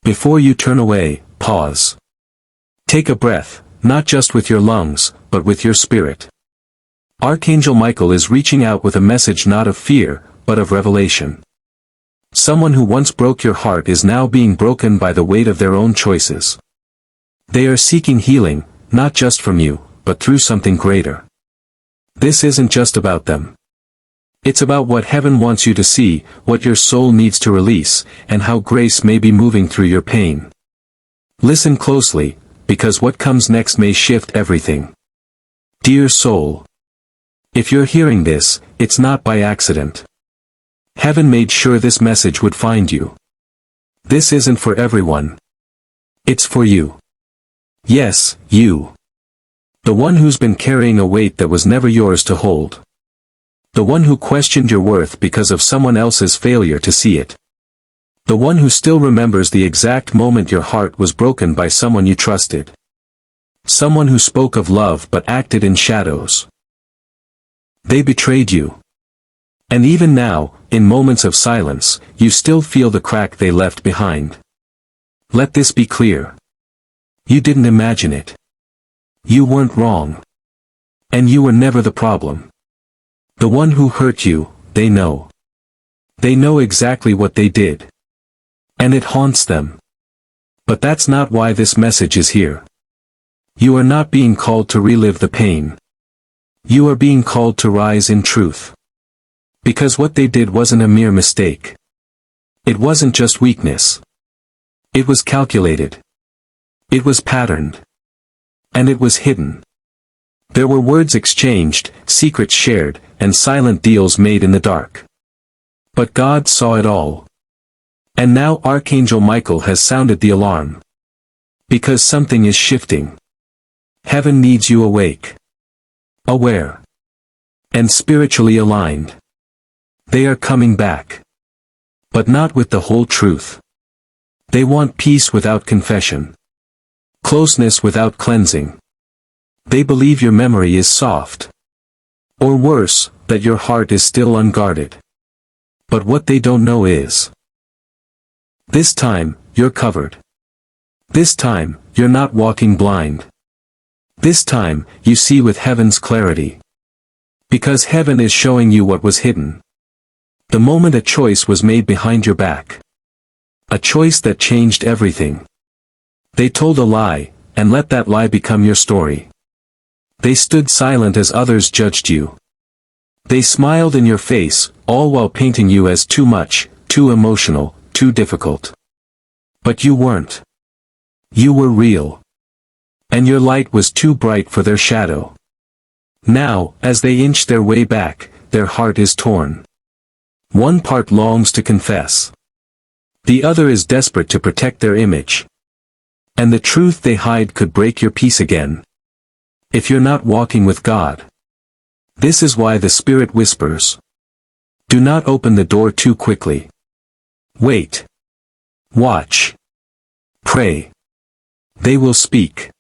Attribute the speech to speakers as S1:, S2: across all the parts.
S1: Before you turn away, pause. Take a breath, not just with your lungs, but with your spirit. Archangel Michael is reaching out with a message not of fear, but of revelation. Someone who once broke your heart is now being broken by the weight of their own choices. They are seeking healing, not just from you, but through something greater. This isn't just about them. It's about what heaven wants you to see, what your soul needs to release, and how grace may be moving through your pain. Listen closely, because what comes next may shift everything. Dear soul, if you're hearing this, it's not by accident. Heaven made sure this message would find you. This isn't for everyone. It's for you. Yes, you. The one who's been carrying a weight that was never yours to hold. The one who questioned your worth because of someone else's failure to see it. The one who still remembers the exact moment your heart was broken by someone you trusted. Someone who spoke of love but acted in shadows. They betrayed you. And even now, in moments of silence, you still feel the crack they left behind. Let this be clear. You didn't imagine it. You weren't wrong. And you were never the problem. The one who hurt you, they know. They know exactly what they did. And it haunts them. But that's not why this message is here. You are not being called to relive the pain. You are being called to rise in truth. Because what they did wasn't a mere mistake. It wasn't just weakness. It was calculated. It was patterned. And it was hidden. There were words exchanged, secrets shared, and silent deals made in the dark. But God saw it all. And now Archangel Michael has sounded the alarm. Because something is shifting. Heaven needs you awake. Aware. And spiritually aligned. They are coming back. But not with the whole truth. They want peace without confession. Closeness without cleansing. They believe your memory is soft. Or worse, that your heart is still unguarded. But what they don't know is, this time, you're covered. This time, you're not walking blind. This time, you see with heaven's clarity. Because heaven is showing you what was hidden. The moment a choice was made behind your back. A choice that changed everything. They told a lie, and let that lie become your story. They stood silent as others judged you. They smiled in your face, all while painting you as too much, too emotional, too difficult. But you weren't. You were real. And your light was too bright for their shadow. Now, as they inch their way back, their heart is torn. One part longs to confess. The other is desperate to protect their image. And the truth they hide could break your peace again. If you're not walking with God. This is why the Spirit whispers. Do not open the door too quickly. Wait. Watch. Pray. They will speak.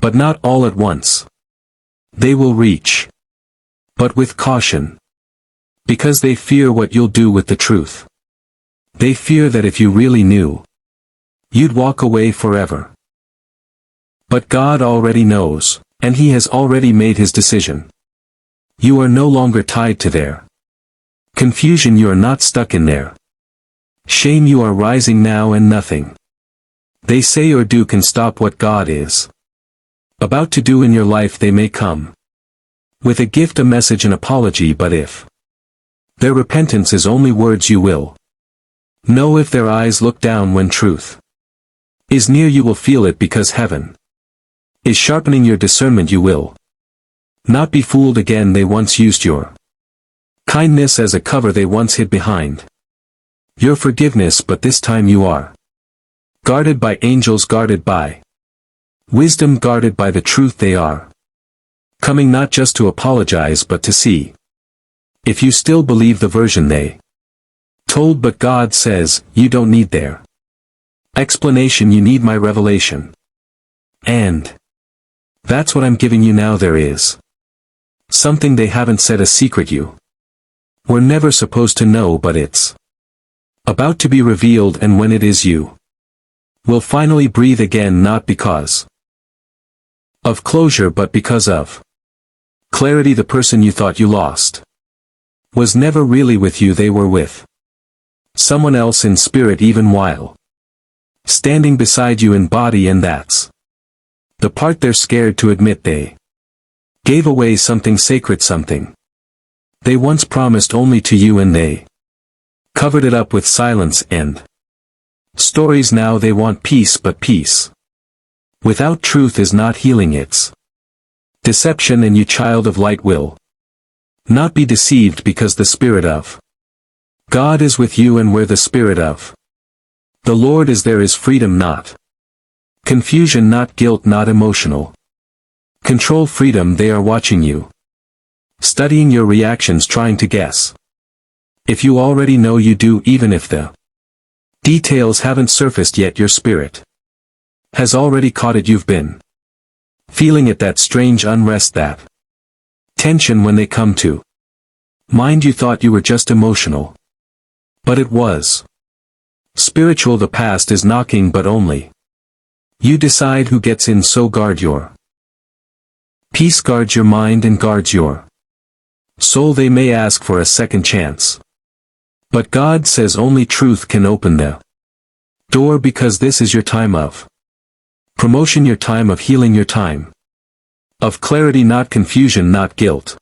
S1: But not all at once. They will reach. But with caution. Because they fear what you'll do with the truth. They fear that if you really knew, you'd walk away forever. But God already knows, and He has already made His decision. You are no longer tied to their confusion. You are not stuck in there. Shame. You are rising now, and nothing they say or do can stop what God is about to do in your life. They may come with a gift, a message, an apology, but if their repentance is only words, you will know. If their eyes look down when truth is near, you will feel it, because heaven is sharpening your discernment. You will not be fooled again. They once used your kindness as a cover they once hid behind your forgiveness, but this time you are guarded by angels, guarded by wisdom, guarded by the truth. They are coming not just to apologize but to see if you still believe the version they told. But God says, you don't need their explanation, you need my revelation. And that's what I'm giving you now. There is something they haven't said, a secret you were never supposed to know, but it's about to be revealed, and when it is, you Will finally breathe again, not because of closure but because of clarity. The person you thought you lost was never really with you. They were with someone else in spirit, even while standing beside you in body, and that's the part they're scared to admit. They gave away something sacred, something they once promised only to you, and they covered it up with silence and stories. Now they want peace, but peace without truth is not healing, it's deception. And you, child of light, will not be deceived, because the Spirit of God is with you, and where the Spirit of the Lord is, there is freedom, not confusion, not guilt, not emotional control. Freedom. They are watching you, studying your reactions, trying to guess if you already know you do, even if the details haven't surfaced yet. Your spirit has already caught it. You've been feeling it, that strange unrest, that tension when they come to mind. You thought you were just emotional, but it was spiritual. The past is knocking, but only you decide who gets in. So guard your peace, guards your mind, and guards your soul. They may ask for a second chance, but God says only truth can open the door, because this is your time of promotion, your time of healing, your time of clarity, not confusion, not guilt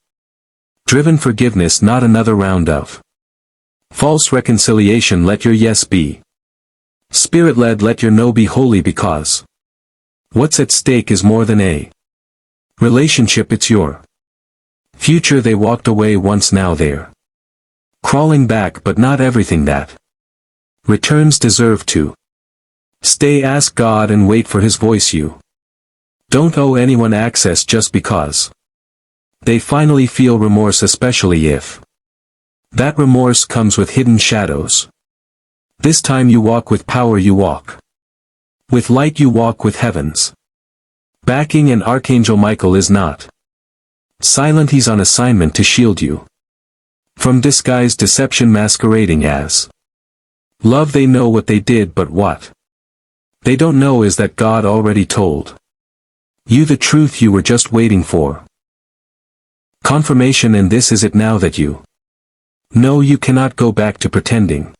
S1: driven forgiveness, not another round of false reconciliation. Let your yes be Spirit-led, let your no be holy, because what's at stake is more than a relationship, it's your future. They walked away once, now they're crawling back, but not everything that returns deserve to stay. Ask God and wait for His voice. You don't owe anyone access just because they finally feel remorse, especially if that remorse comes with hidden shadows. This time you walk with power, you walk with light, you walk with heaven's backing, and Archangel Michael is not silent. He's on assignment to shield you from disguised deception masquerading as love. They know what they did, but what they don't know is that God already told you the truth. You were just waiting for confirmation, and this is it now that you know. You cannot go back to pretending.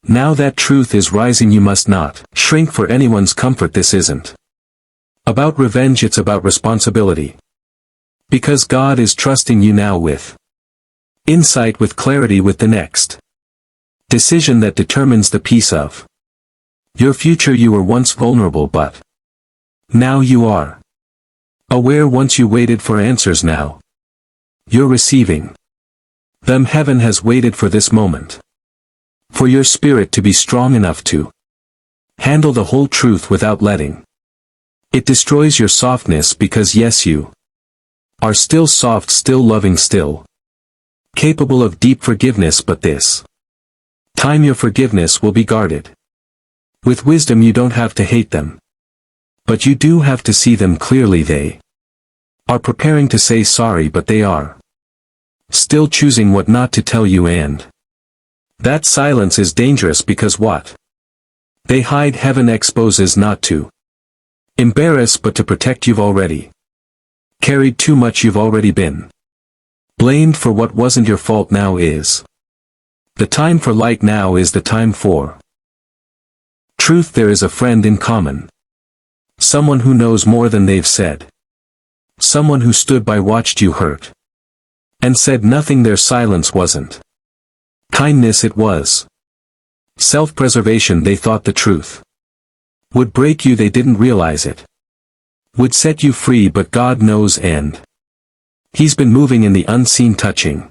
S1: Now that truth is rising, you must not shrink for anyone's comfort. This isn't about revenge, it's about responsibility. Because God is trusting you now with insight, with clarity, with the next decision that determines the peace of your future. You were once vulnerable, but now you are aware. Once you waited for answers, now you're receiving them. Heaven has waited for this moment, for your spirit to be strong enough to handle the whole truth without letting it destroys your softness. Because yes, you are still soft, still loving, still capable of deep forgiveness, but this time your forgiveness will be guarded with wisdom. You don't have to hate them, but you do have to see them clearly. They are preparing to say sorry, but they are still choosing what not to tell you, and that silence is dangerous, because what they hide, heaven exposes, not to embarrass but to protect. You've already carried too much. You've already been blamed for what wasn't your fault. Now is the time for light. Now is the time for truth. There is a friend in common, someone who knows more than they've said, someone who stood by, watched you hurt, and said nothing. Their silence wasn't kindness, it was self-preservation. They thought the truth would break you. They didn't realize it would set you free, but God knows, and He's been moving in the unseen, touching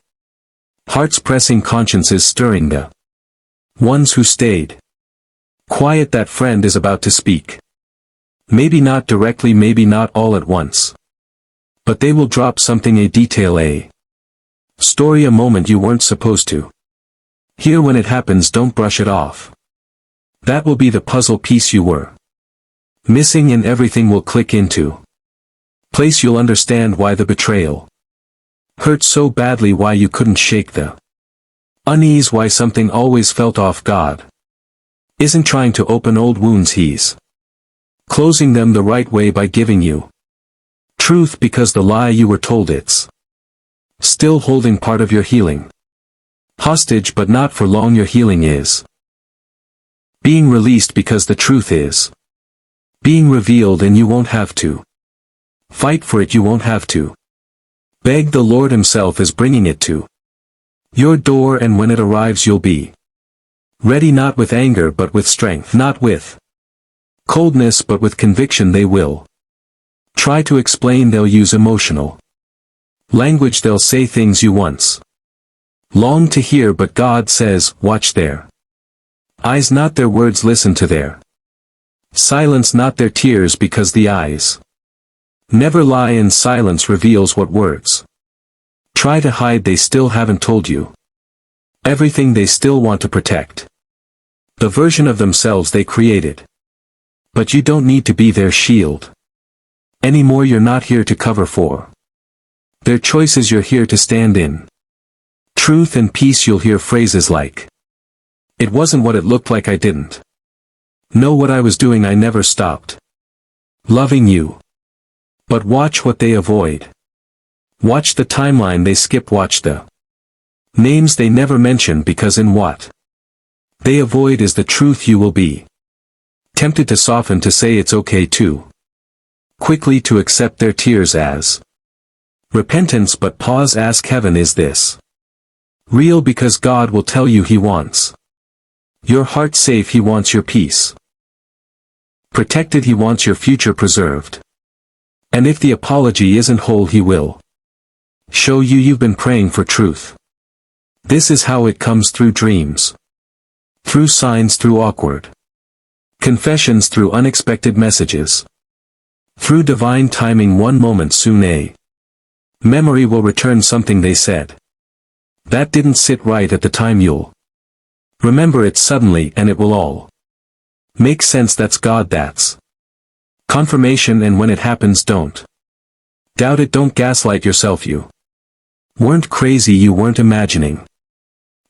S1: hearts, pressing consciences, stirring the ones who stayed quiet. That friend is about to speak. Maybe not directly, maybe not all at once, but they will drop something, a detail, a story, a moment you weren't supposed to hear. When it happens, don't brush it off. That will be the puzzle piece you were missing, and everything will click into place. You'll understand why the betrayal hurt so badly, why you couldn't shake the unease, why something always felt off. God Isn't trying to open old wounds, he's closing them the right way by giving you truth, because the lie you were told it's still holding part of your healing hostage, but not for long. Your healing is being released because the truth is being revealed, and you won't have to fight for it. You won't have to beg. The Lord himself is bringing it to your door, and when it arrives you'll be ready, not with anger but with strength, not with coldness but with conviction. They will try to explain, they'll use emotional language, they'll say things you once longed to hear, but God says, watch their eyes, not their words. Listen to their silence, not their tears, because the eyes never lie, and silence reveals what words try to hide. They still haven't told you everything. They still want to protect the version of themselves they created. But you don't need to be their shield anymore. You're not here to cover for their choices. You're here to stand in truth and peace. You'll hear phrases like, it wasn't what it looked like, I didn't know what I was doing, I never stopped loving you. But watch what they avoid. Watch the timeline they skip. Watch the names they never mention, because in what they avoid is the truth. You will be tempted to soften, to say it's okay, too quickly to accept their tears as repentance. But pause, ask heaven, is this real? Because God will tell you he wants your heart safe, he wants your peace protected, he wants your future preserved. And if the apology isn't whole, he will show you you've been praying for truth. This is how it comes: through dreams, through signs, through awkward confessions, through unexpected messages, through divine timing. One moment soon a memory will return, something they said that didn't sit right at the time. You'll remember it suddenly, and it will all make sense. That's God, that's confirmation. And when it happens, don't doubt it, don't gaslight yourself. You weren't crazy, you weren't imagining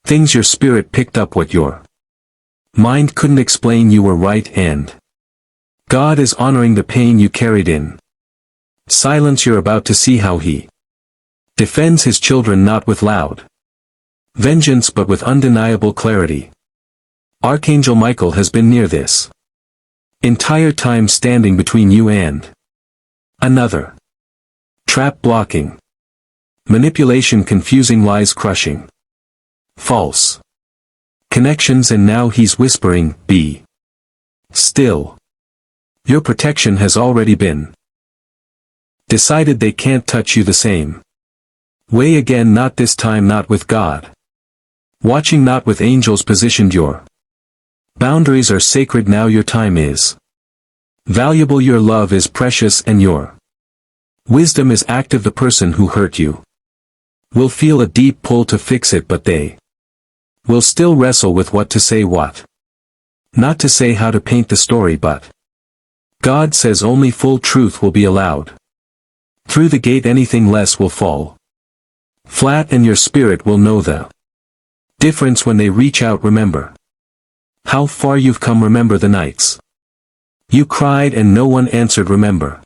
S1: things. Your spirit picked up what your mind couldn't explain. You were right, and God is honoring the pain you carried in silence. You're about to see how he defends his children, not with loud vengeance but with undeniable clarity. Archangel Michael has been near this entire time, standing between you and another trap, blocking manipulation, confusing lies, crushing false connections. And now he's whispering, be still. Your protection has already been decided. They can't touch you the same way again, not this time, not with God watching, not with angels positioned. Your boundaries are sacred now. Your time is valuable, your love is precious, and your wisdom is active. The person who hurt you will feel a deep pull to fix it, but they will still wrestle with what to say, what not to say, how to paint the story. But God says only full truth will be allowed through the gate. Anything less will fall flat, and your spirit will know the difference when they reach out. Remember how far you've come. Remember the nights you cried and no one answered. Remember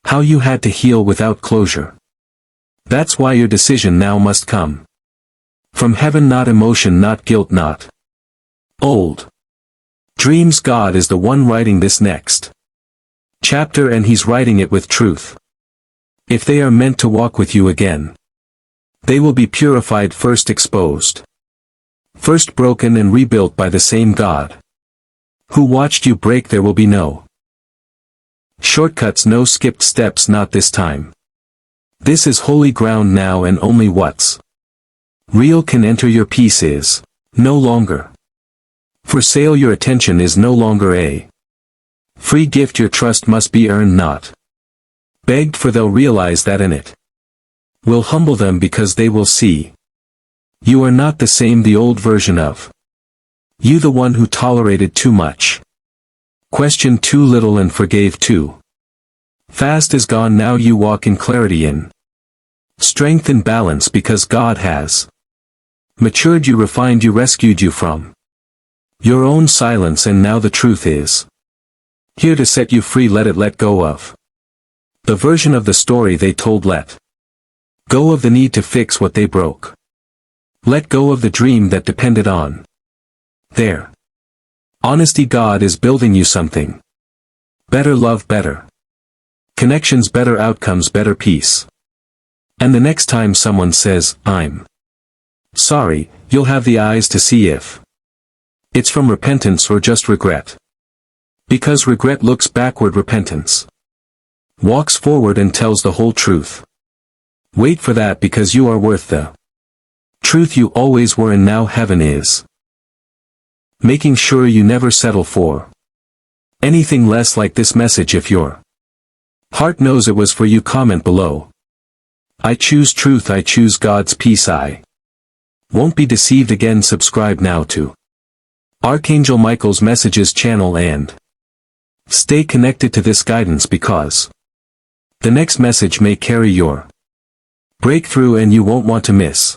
S1: how you had to heal without closure. That's why your decision now must come from heaven, not emotion, not guilt, not old dreams. God is the one writing this next chapter, and he's writing it with truth. If they are meant to walk with you again, they will be purified, first exposed, first broken, and rebuilt by the same God who watched you break. There will be no shortcuts, no skipped steps, not this time. This is holy ground now, and only what's real can enter. Your peace is no longer for sale. Your attention is no longer a free gift. Your trust must be earned, not begged, for they'll realize that in it will humble them, because they will see you are not the same, the old version of you, the one who tolerated too much, questioned too little, and forgave too fast, is gone. Now you walk in clarity, in strength and balance, because God has matured you, refined you, rescued you from Your own silence, and now the truth is here to set you free. Let go of the version of the story they told. Let go of the need to fix what they broke. Let go of the dream that depended on their honesty. God is building you something better. Love, better connections, better outcomes, better peace. And the next time someone says, "I'm sorry," you'll have the eyes to see if it's from repentance or just regret. Because regret looks backward, repentance walks forward and tells the whole truth. Wait for that, because you are worth the truth you always were, and now heaven is making sure you never settle for anything less. Like this message, if your heart knows it was for you, comment below. I choose truth, I choose God's peace, I won't be deceived again. Subscribe now to Archangel Michael's Messages channel and stay connected to this guidance, because the next message may carry your breakthrough and you won't want to miss.